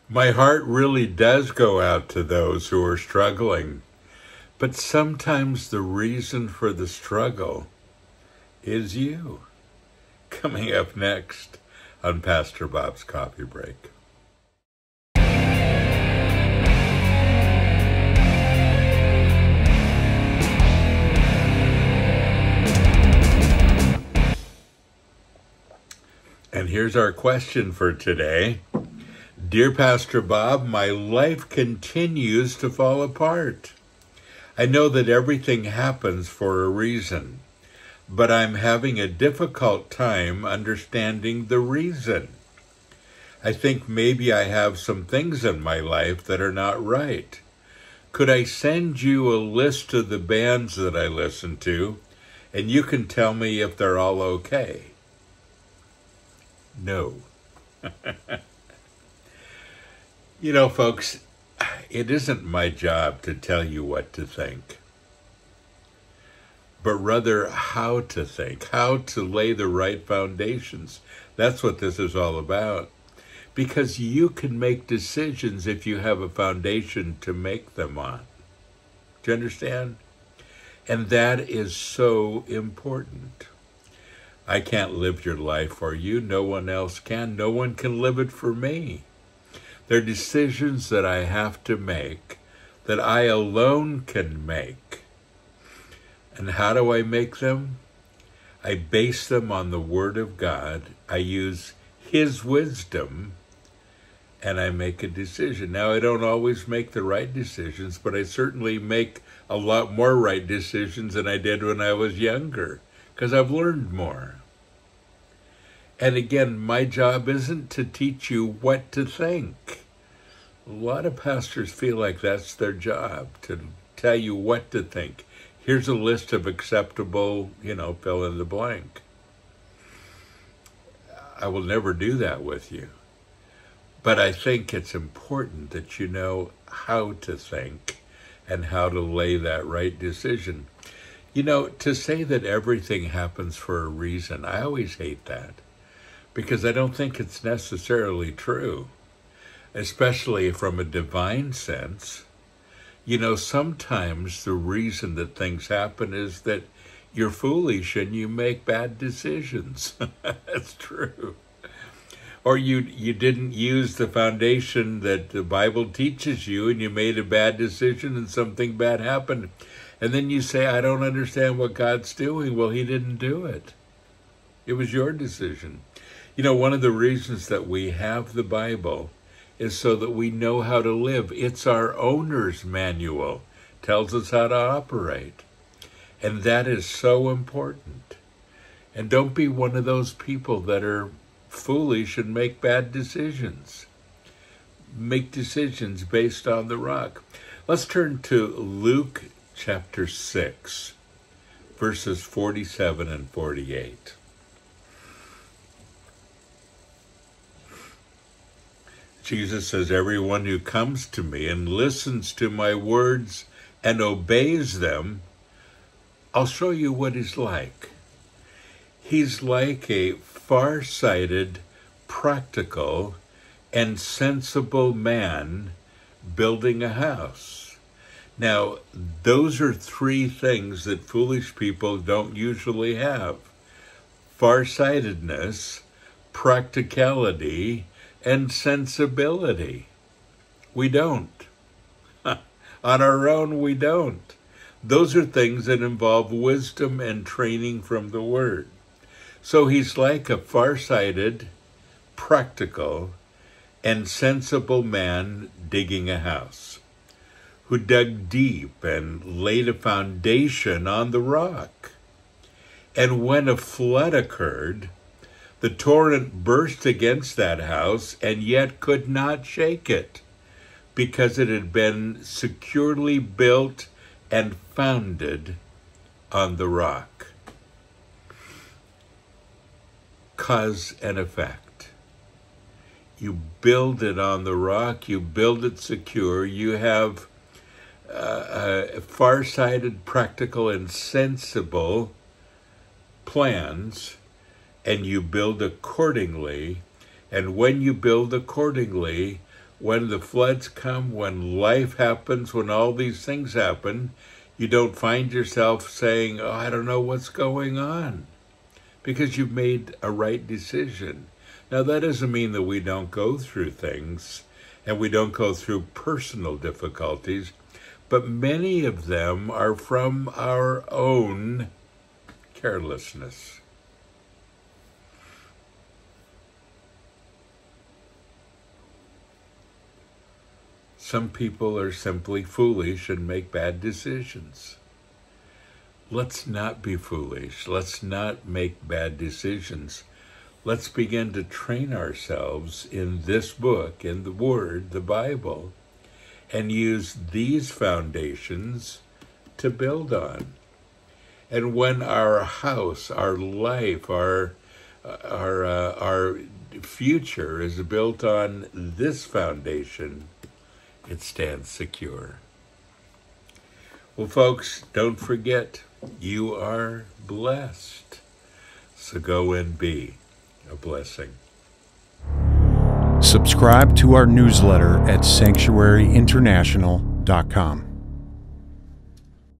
My heart really does go out to those who are struggling, but sometimes the reason for the struggle is you. Coming up next on Pastor Bob's Coffee Break. And here's our question for today. Dear Pastor Bob, my life continues to fall apart. I know that everything happens for a reason, but I'm having a difficult time understanding the reason. I think maybe I have some things in my life that are not right. Could I send you a list of the bands that I listen to, and you can tell me if they're all okay? No. You know, folks, it isn't my job to tell you what to think, but rather how to think, how to lay the right foundations. That's what this is all about. Because you can make decisions if you have a foundation to make them on. Do you understand? And that is so important. I can't live your life for you. No one else can. No one can live it for me. They're decisions that I have to make, that I alone can make. And how do I make them? I base them on the Word of God. I use His wisdom, and I make a decision. Now, I don't always make the right decisions, but I certainly make a lot more right decisions than I did when I was younger, because I've learned more. And again, my job isn't to teach you what to think. A lot of pastors feel like that's their job, to tell you what to think. Here's a list of acceptable, fill in the blank. I will never do that with you. But I think it's important that you know how to think and how to lay that right decision. To say that everything happens for a reason, I always hate that, because I don't think it's necessarily true, especially from a divine sense. Sometimes the reason that things happen is that you're foolish and you make bad decisions. That's true. Or you didn't use the foundation that the Bible teaches you, and you made a bad decision and something bad happened. And then you say, I don't understand what God's doing. Well, He didn't do it. It was your decision. One of the reasons that we have the Bible is so that we know how to live. It's our owner's manual. Tells us how to operate. And that is so important. And don't be one of those people that are foolish and make bad decisions. Make decisions based on the rock. Let's turn to Luke chapter 6, verses 47 and 48. Jesus says, everyone who comes to me and listens to my words and obeys them, I'll show you what he's like. He's like a far-sighted, practical, and sensible man building a house. Now, those are three things that foolish people don't usually have: farsightedness, practicality, and sensibility. We don't. On our own, we don't. Those are things that involve wisdom and training from the Word. So he's like a far-sighted, practical, and sensible man digging a house, who dug deep and laid a foundation on the rock. And when a flood occurred, the torrent burst against that house and yet could not shake it, because it had been securely built and founded on the rock. Cause and effect. You build it on the rock, you build it secure, you have far-sighted, practical, and sensible plans, and you build accordingly. And when you build accordingly, when the floods come, when life happens, when all these things happen, you don't find yourself saying, oh, I don't know what's going on, because you've made a right decision. Now, that doesn't mean that we don't go through things and we don't go through personal difficulties, but many of them are from our own carelessness. Some people are simply foolish and make bad decisions. Let's not be foolish. Let's not make bad decisions. Let's begin to train ourselves in this book, in the Word, the Bible, and use these foundations to build on. And when our house, our life, our future is built on this foundation, it stands secure. Well, folks, don't forget, you are blessed. So go and be a blessing. Subscribe to our newsletter at sanctuaryinternational.com.